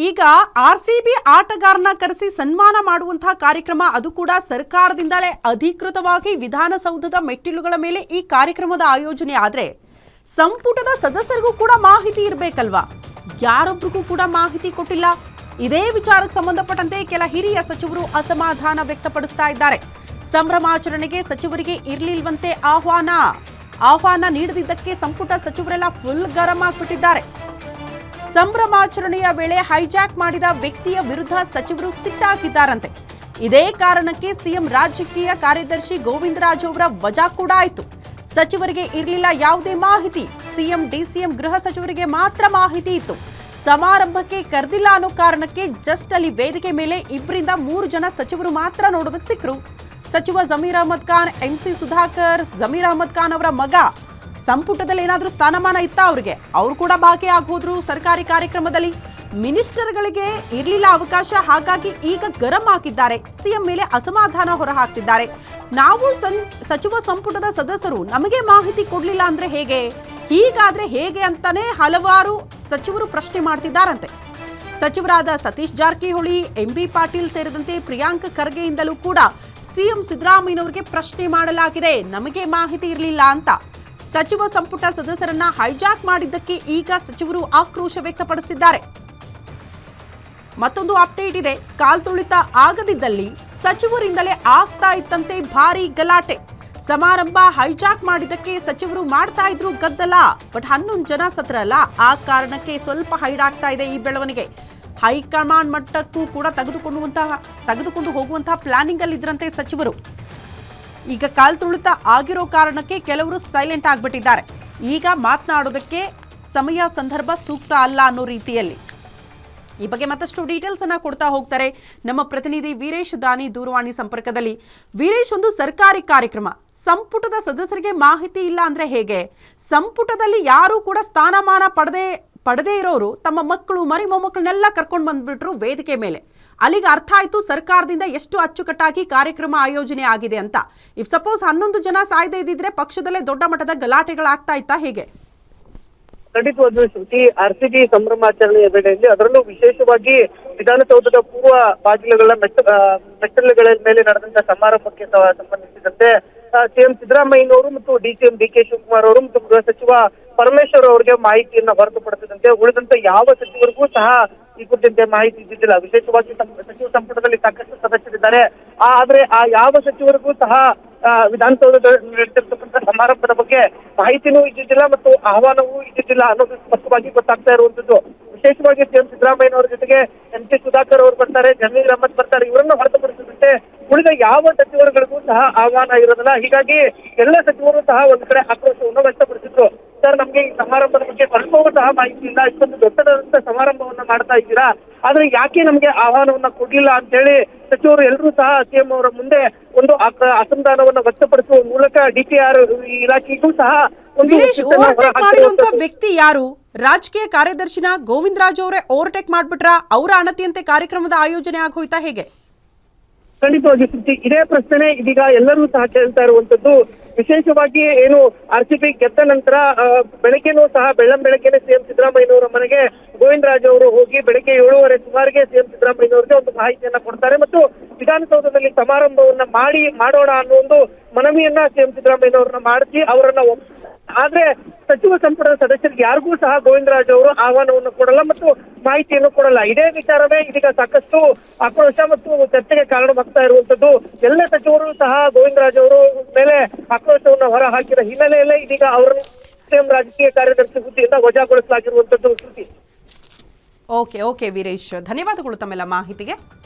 ಈಗ ಆರ್ಸಿಬಿ ಆಟಗಾರನ ಕರೆಸಿ ಸನ್ಮಾನ ಮಾಡುವಂತಹ ಕಾರ್ಯಕ್ರಮ, ಅದು ಕೂಡ ಸರ್ಕಾರದಿಂದಲೇ ಅಧಿಕೃತವಾಗಿ ವಿಧಾನಸೌಧದ ಮೆಟ್ಟಿಲುಗಳ ಮೇಲೆ ಈ ಕಾರ್ಯಕ್ರಮದ ಆಯೋಜನೆ ಆದ್ರೆ ಸಂಪುಟದ ಸದಸ್ಯರಿಗೂ ಕೂಡ ಮಾಹಿತಿ ಇರಬೇಕಲ್ವಾ? ಯಾರೊಬ್ಬರಿಗೂ ಕೂಡ ಮಾಹಿತಿ ಕೊಟ್ಟಿಲ್ಲ. ಇದೇ ವಿಚಾರಕ್ಕೆ ಸಂಬಂಧಪಟ್ಟಂತೆ ಕೆಲ ಹಿರಿಯ ಸಚಿವರು ಅಸಮಾಧಾನ ವ್ಯಕ್ತಪಡಿಸ್ತಾ ಇದ್ದಾರೆ. ಸಂಭ್ರಮಾಚರಣೆಗೆ ಸಚಿವರಿಗೆ ಇರಲಿಲ್ವಂತೆ ಆಹ್ವಾನ ನೀಡದಿದ್ದಕ್ಕೆ ಸಂಪುಟ ಸಚಿವರೆಲ್ಲ ಫುಲ್ ಗರಂ ಆಗಿಬಿಟ್ಟಿದ್ದಾರೆ. ಸಂಭ್ರಮಾಚರಣೆಯ ವೇಳೆ ಹೈಜಾಕ್ ಮಾಡಿದ ವ್ಯಕ್ತಿಯ ವಿರುದ್ಧ ಸಚಿವರು ಸಿಟ್ಟಾಗಿದ್ದಾರಂತೆ. ಇದೇ ಕಾರಣಕ್ಕೆ ಸಿಎಂ ರಾಜಕೀಯ ಕಾರ್ಯದರ್ಶಿ ಗೋವಿಂದರಾಜ್ ಅವರ ವಜಾ ಕೂಡ ಆಯಿತು. ಸಚಿವರಿಗೆ ಇರಲಿಲ್ಲ ಯಾವುದೇ ಮಾಹಿತಿ. ಸಿಎಂ ಡಿಸಿಎಂ ಗೃಹ ಸಚಿವರಿಗೆ ಮಾತ್ರ ಮಾಹಿತಿ ಇತ್ತು. ಸಮಾರಂಭಕ್ಕೆ ಕರೆದಿಲ್ಲ ಅನ್ನೋ ಕಾರಣಕ್ಕೆ ಜಸ್ಟ್ ಅಲ್ಲಿ ವೇದಿಕೆ ಮೇಲೆ 2-3 ಜನ ಸಚಿವರು ಮಾತ್ರ ನೋಡೋದಕ್ಕೆ ಸಿಕ್ಕರು. ಸಚಿವ ಜಮೀರ್ ಅಹಮದ್ ಖಾನ್, ಎಂಸಿ ಸುಧಾಕರ್, ಜಮೀರ್ ಅಹಮದ್ ಖಾನ್ ಅವರ ಮಗ ಸಂಪುಟದಲ್ಲಿ ಏನಾದರೂ ಸ್ಥಾನಮಾನ ಇತ್ತ ಅವ್ರಿಗೆ? ಅವ್ರು ಕೂಡ ಭಾಗಿಯಾಗೋದ್ರು ಸರ್ಕಾರಿ ಕಾರ್ಯಕ್ರಮದಲ್ಲಿ. ಮಿನಿಸ್ಟರ್ಗಳಿಗೆ ಇರಲಿಲ್ಲ ಅವಕಾಶ, ಹಾಗಾಗಿ ಈಗ ಗರಂ ಆಗಿದ್ದಾರೆ. ಸಿಎಂ ಮೇಲೆ ಅಸಮಾಧಾನ ಹೊರಹಾಕ್ತಿದ್ದಾರೆ. ನಾವು ಸಚಿವ ಸಂಪುಟದ ಸದಸ್ಯರು ನಮಗೆ ಮಾಹಿತಿ ಕೊಡಲಿಲ್ಲ ಅಂದ್ರೆ ಹೇಗೆ, ಹೀಗಾದ್ರೆ ಹೇಗೆ ಅಂತಾನೆ ಹಲವಾರು ಸಚಿವರು ಪ್ರಶ್ನೆ ಮಾಡ್ತಿದ್ದಾರಂತೆ. ಸಚಿವರಾದ ಸತೀಶ್ ಜಾರಕಿಹೊಳಿ, ಎಂಬಿ ಪಾಟೀಲ್ ಸೇರಿದಂತೆ ಪ್ರಿಯಾಂಕ್ ಖರ್ಗೆಯಿಂದಲೂ ಕೂಡ ಸಿಎಂ ಸಿದ್ದರಾಮಯ್ಯನವರಿಗೆ ಪ್ರಶ್ನೆ ಮಾಡಲಾಗಿದೆ, ನಮಗೆ ಮಾಹಿತಿ ಇರಲಿಲ್ಲ ಅಂತ. ಸಚಿವ ಸಂಪುಟ ಸದಸ್ಯರನ್ನ ಹೈಜಾಕ್ ಮಾಡಿದ್ದಕ್ಕೆ ಈಗ ಸಚಿವರು ಆಕ್ರೋಶ ವ್ಯಕ್ತಪಡಿಸಿದ್ದಾರೆ. ಮತ್ತೊಂದು ಅಪ್ಡೇಟ್ ಇದೆ. ಕಾಲ್ತುಳಿತ ಆಗದಿದ್ದಲ್ಲಿ ಸಚಿವರಿಂದಲೇ ಆಗ್ತಾ ಇತ್ತಂತೆ ಭಾರಿ ಗಲಾಟೆ. ಸಮಾರಂಭ ಹೈಜಾಕ್ ಮಾಡಿದ್ದಕ್ಕೆ ಸಚಿವರು ಮಾಡ್ತಾ ಇದ್ರು ಗದ್ದಲ. ಬಟ್ 11 ಜನ ಸತ್ರಲ್ಲ, ಆ ಕಾರಣಕ್ಕೆ ಸ್ವಲ್ಪ ಹೈಡ್ ಆಗ್ತಾ ಇದೆ ಈ ಬೆಳವಣಿಗೆ. ಹೈಕಮಾಂಡ್ ಮಟ್ಟಕ್ಕೂ ಕೂಡ ತೆಗೆದುಕೊಂಡು ಹೋಗುವಂತಹ ಪ್ಲಾನಿಂಗ್ ಅಲ್ಲಿ ಇದ್ರಂತೆ ಸಚಿವರು. ಈಗ ಕಾಲ್ತುಳಿತ ಆಗಿರೋ ಕಾರಣಕ್ಕೆ ಕೆಲವರು ಸೈಲೆಂಟ್ ಆಗಿಬಿಟ್ಟಿದ್ದಾರೆ. ಈಗ ಮಾತನಾಡೋದಕ್ಕೆ ಸಮಯ ಸಂದರ್ಭ ಸೂಕ್ತ ಅಲ್ಲ ಅನ್ನೋ ರೀತಿಯಲ್ಲಿ. ಈ ಬಗ್ಗೆ ಮತ್ತಷ್ಟು ಡೀಟೇಲ್ಸ್ ಅನ್ನ ಕೊಡ್ತಾ ಹೋಗ್ತಾರೆ ನಮ್ಮ ಪ್ರತಿನಿಧಿ ವೀರೇಶ್ ದಾನಿ ದೂರವಾಣಿ ಸಂಪರ್ಕದಲ್ಲಿ. ವೀರೇಶ್, ಒಂದು ಸರ್ಕಾರಿ ಕಾರ್ಯಕ್ರಮ, ಸಂಪುಟದ ಸದಸ್ಯರಿಗೆ ಮಾಹಿತಿ ಇಲ್ಲ ಅಂದ್ರೆ ಹೇಗೆ? ಸಂಪುಟದಲ್ಲಿ ಯಾರು ಕೂಡ ಸ್ಥಾನಮಾನ ಪಡೆದೇ ಇರೋರು ತಮ್ಮ ಮಕ್ಕಳು ಮರಿ ಮೊಮ್ಮಕ್ಕಳನ್ನೆಲ್ಲ ಕರ್ಕೊಂಡು ಬಂದ್ಬಿಟ್ರು ವೇದಿಕೆ ಮೇಲೆ. ಅಲ್ಲಿಗೆ ಅರ್ಥ ಆಯ್ತು ಸರ್ಕಾರದಿಂದ ಎಷ್ಟು ಅಚ್ಚುಕಟ್ಟಾಗಿ ಕಾರ್ಯಕ್ರಮ ಆಯೋಜನೆ ಆಗಿದೆ ಅಂತ. ಇಫ್ ಸಪೋಸ್ 11 ಜನ ಸಾಯದೇ ಇದ್ದಿದ್ರೆ ಪಕ್ಷದಲ್ಲೇ ದೊಡ್ಡ ಮಟ್ಟದ ಗಲಾಟೆಗಳಾಗ್ತಾ ಇತ್ತಾ ಹೇಗೆ? ಖಂಡಿತವಾದ ಶ್ರುತಿ, ಆರ್ಸಿಬಿ ಸಂಭ್ರಮಾಚರಣೆಯ ವೇಳೆಯಲ್ಲಿ ಅದರಲ್ಲೂ ವಿಶೇಷವಾಗಿ ವಿಧಾನಸೌಧದ ಪೂರ್ವ ಬಾಗಿಲುಗಳ ಮೆಟ್ಟಲುಗಳ ಮೇಲೆ ನಡೆದಂತಹ ಸಮಾರಂಭಕ್ಕೆ ಸಂಬಂಧಿಸಿದಂತೆ ಸಿಎಂ ಸಿದ್ದರಾಮಯ್ಯನವರು ಮತ್ತು ಡಿಸಿಎಂ ಡಿಕೆ ಶಿವಕುಮಾರ್ ಅವರು ಮತ್ತು ಗೃಹ ಸಚಿವ ಪರಮೇಶ್ವರ್ ಅವರಿಗೆ ಮಾಹಿತಿಯನ್ನ ಹೊರತುಪಡಿಸಿದಂತೆ ಉಳಿದಂತೆ ಯಾವ ಸಚಿವರಿಗೂ ಸಹ ಈ ಕುರಿತಂತೆ ಮಾಹಿತಿ ಇದ್ದಿದ್ದಿಲ್ಲ. ವಿಶೇಷವಾಗಿ ಸಚಿವ ಸಂಪುಟದಲ್ಲಿ ಸಾಕಷ್ಟು ಸದಸ್ಯರಿದ್ದಾರೆ, ಆದ್ರೆ ಆ ಯಾವ ಸಚಿವರಿಗೂ ಸಹ ವಿಧಾನಸೌಧದಲ್ಲಿ ನಡೆಸಿರ್ತಕ್ಕಂಥ ಸಮಾರಂಭದ ಬಗ್ಗೆ ಮಾಹಿತಿನೂ ಇದ್ದಿದ್ದಿಲ್ಲ ಮತ್ತು ಆಹ್ವಾನವೂ ಇದ್ದಿದ್ದಿಲ್ಲ ಅನ್ನೋದು ಸ್ಪಷ್ಟವಾಗಿ ಗೊತ್ತಾಗ್ತಾ ಇರುವಂತದ್ದು. ವಿಶೇಷವಾಗಿ ಸಿಎಂ ಸಿದ್ದರಾಮಯ್ಯನವರ ಜೊತೆಗೆ ಎಂಸಿ ಸುಧಾಕರ್ ಅವರು ಬರ್ತಾರೆ, ಜಮೀರ್ ಅಹಮದ್ ಬರ್ತಾರೆ. ಇವರನ್ನು ಹೊರತುಪಡಿಸಿದಂತೆ ಉಳಿದ ಯಾವ ಸಚಿವರುಗಳಿಗೂ ಸಹ ಆಹ್ವಾನ ಇರೋದಿಲ್ಲ. ಹೀಗಾಗಿ ಎಲ್ಲ ಸಚಿವರು ಸಹ ಒಂದ್ ಕಡೆ ಆಕ್ರೋಶವನ್ನು ವ್ಯಕ್ತಪಡಿಸಿದ್ರು. ಸರ್, ನಮ್ಗೆ ಈ ಸಮಾರಂಭದ ಬಗ್ಗೆ ಸ್ವಲ್ಪವೂ ಸಹ ಮಾಹಿತಿ ಇಲ್ಲ, ಇಷ್ಟೊಂದು ದೊಡ್ಡದಾದಂತ ಸಮಾರಂಭವನ್ನ ಮಾಡ್ತಾ ಇದ್ದೀರಾ, ಆದ್ರೆ ಯಾಕೆ ನಮ್ಗೆ ಆಹ್ವಾನವನ್ನ ಕೊಡ್ಲಿಲ್ಲ ಅಂತ ಹೇಳಿ ಸಚಿವರು ಎಲ್ಲರೂ ಸಹ ಸಿಎಂ ಅವರ ಮುಂದೆ ಒಂದು ಅಸಮಾಧಾನವನ್ನ ವ್ಯಕ್ತಪಡಿಸುವ ಮೂಲಕ ಡಿಪಿಆರ್ ಇಲಾಖೆಗೂ ಸಹ ವ್ಯಕ್ತಿ ಯಾರು? ರಾಜಕೀಯ ಕಾರ್ಯದರ್ಶಿನ ಗೋವಿಂದರಾಜ್ ಅವರೇ ಓವರ್ಟೇಕ್ ಮಾಡ್ಬಿಟ್ರ? ಅವರ ಅಣತಿಯಂತೆ ಕಾರ್ಯಕ್ರಮದ ಆಯೋಜನೆ ಆಗೋಯ್ತಾ ಹೇಗೆ? ಖಂಡಿತವಾಗಿ ಸುದ್ದಿ, ಇದೇ ಪ್ರಶ್ನೆ ಇದೀಗ ಎಲ್ಲರೂ ಸಹ ಕೇಳ್ತಾ ಇರುವಂತದ್ದು. ವಿಶೇಷವಾಗಿ ಏನು ಆರ್ಸಿಬಿ ಗೆದ್ದ ನಂತರ ಬೆಳಗ್ಗೆನೂ ಸಹ ಬೆಳಗ್ಗೆನೆ ಸಿಎಂ ಸಿದ್ದರಾಮಯ್ಯನವರ ಮನೆಗೆ ಗೋವಿಂದರಾಜ್ ಅವರು ಹೋಗಿ ಬೆಳಗ್ಗೆ 7:30 ಸುಮಾರಿಗೆ ಸಿಎಂ ಸಿದ್ದರಾಮಯ್ಯನವರಿಗೆ ಒಂದು ಮಾಹಿತಿಯನ್ನ ಕೊಡ್ತಾರೆ ಮತ್ತು ವಿಧಾನಸೌಧದಲ್ಲಿ ಸಮಾರಂಭವನ್ನ ಮಾಡೋಣ ಅನ್ನೋ ಒಂದು ಮನವಿಯನ್ನ ಸಿಎಂ ಸಿದ್ದರಾಮಯ್ಯನವರನ್ನ ಮಾಡಿಸಿ ಅವರನ್ನ ಆದ್ರೆ ಸಚಿವ ಸಂಪುಟದ ಸದಸ್ಯರಿಗೆ ಯಾರಿಗೂ ಸಹ ಗೋವಿಂದರಾಜ್ ಅವರು ಆಹ್ವಾನವನ್ನು ಕೊಡಲ್ಲ ಮತ್ತು ಮಾಹಿತಿಯನ್ನು ಕೊಡಲ್ಲ. ಇದೇ ವಿಚಾರವೇ ಇದೀಗ ಸಾಕಷ್ಟು ಆಕ್ರೋಶ ಮತ್ತು ಚರ್ಚೆಗೆ ಕಾರಣವಾಗ್ತಾ ಇರುವಂತದ್ದು. ಎಲ್ಲ ಸಚಿವರು ಸಹ ಗೋವಿಂದರಾಜ್ ಅವರು ಮೇಲೆ ಆಕ್ರೋಶವನ್ನು ಹೊರ ಹಾಕಿದ ಹಿನ್ನೆಲೆಯಲ್ಲೇ ಇದೀಗ ಅವರನ್ನು ಸಿಎಂ ರಾಜಕೀಯ ಕಾರ್ಯದರ್ಶಿ ಹುದ್ದೆಯಿಂದ ವಜಾಗೊಳಿಸಲಾಗಿರುವಂತದ್ದು. ಓಕೆ ವೀರೇಶ್, ಧನ್ಯವಾದಗಳು ತಮ್ಮೆಲ್ಲ ಮಾಹಿತಿಗೆ.